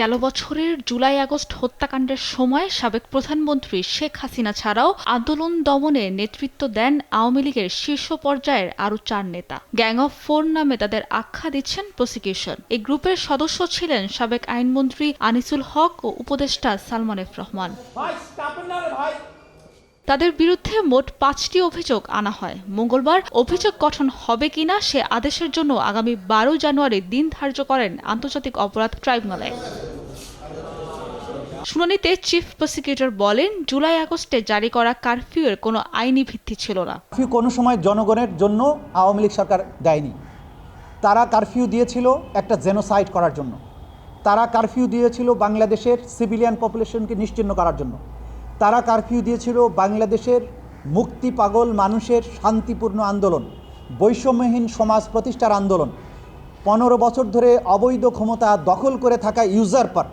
গেল বছরের July August হত্যাকাণ্ডের সময় সাবেক প্রধানমন্ত্রী শেখ হাসিনা ছাড়াও আন্দোলন দমনে নেতৃত্ব দেন আওয়ামী লীগের শীর্ষ পর্যায়ের আরও 4 নেতা। গ্যাং অফ 4 নামে তাদের আখ্যা দিচ্ছেন প্রসিকিউশন। এই গ্রুপের সদস্য ছিলেন সাবেক আইনমন্ত্রী আনিসুল হক ও উপদেষ্টা সালমান এফ রহমান। তাদের বিরুদ্ধে মোট 5টি অভিযোগ আনা হয়। মঙ্গলবার অভিযোগ গঠন হবে কিনা সে আদেশের জন্য আগামী 12 জানুয়ারি দিন ধার্য করেন আন্তর্জাতিক অপরাধ ট্রাইব্যুনালে। শুনানিতে চিফ প্রসিকিউটর বলেন, জুলাই আগস্টে জারি করা কারফিউয়ের কোনো আইনি ভিত্তি ছিল না। কারফিউ কোনো সময় জনগণের জন্য আওয়ামী লীগ সরকার দেয়নি। তারা কারফিউ দিয়েছিল একটা জেনোসাইড করার জন্য। তারা কারফিউ দিয়েছিল বাংলাদেশের সিভিলিয়ান পপুলেশনকে নিশ্চিহ্ন করার জন্য। তারা কারফিউ দিয়েছিল বাংলাদেশের মুক্তি পাগল মানুষের শান্তিপূর্ণ আন্দোলন, বৈষম্যহীন সমাজ প্রতিষ্ঠার আন্দোলন, 15 বছর ধরে অবৈধ ক্ষমতা দখল করে থাকা ইউজারপার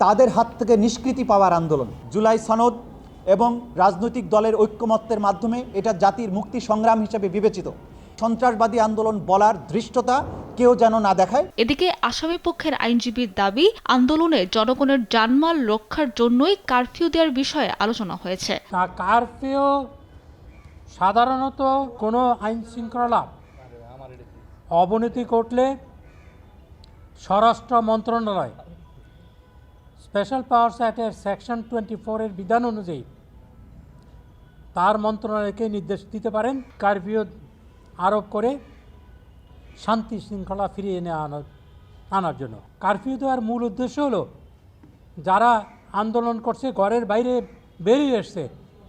তাদের হাত থেকে নিষ্কৃতি পাওয়ার আন্দোলন। জুলাই সনদ এবং রাজনৈতিক দলের ঐক্যমত্যের মাধ্যমে এটা জাতির মুক্তি সংগ্রাম হিসেবে বিবেচিত। সন্ত্রাসবাদী আন্দোলন বলার ধৃষ্টতা কেউ যেন না দেখায়। এদিকে আসামি পক্ষের আইনজীবীর দাবি, আন্দোলনে জনগণের জানমাল রক্ষার জন্যই কারফিউ দেওয়ার বিষয়ে আলোচনা হয়েছে। কারফিউ সাধারণত কোনো আইন শৃঙ্খলা অবনতি ঘটলে স্বরাষ্ট্র মন্ত্রণালয় স্পেশাল পাওয়ার্স অ্যাক্টের সেকশন 24-এর বিধান অনুযায়ী তার মন্ত্রণালয়কে নির্দেশ দিতে পারেন কারফিউ আরোপ করে শান্তি শৃঙ্খলা ফিরিয়ে আনার জন্য। কারফিউ দেওয়ার মূল উদ্দেশ্য হলো যারা আন্দোলন করছে, ঘরের বাইরে বেরিয়ে এসছে,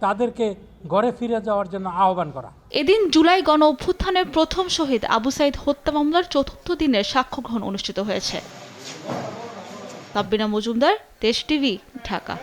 তাদেরকে ঘরে ফিরে যাওয়ার জন্য আহ্বান করা। এদিন জুলাই গণ অভ্যুত্থানের প্রথম শহীদ আবু সাইদ হত্যা মামলার 4র্থ দিনের সাক্ষ্য গ্রহণ অনুষ্ঠিত হয়েছে। তাব্বিনা মজুমদার, দেশ টিভি, ঢাকা।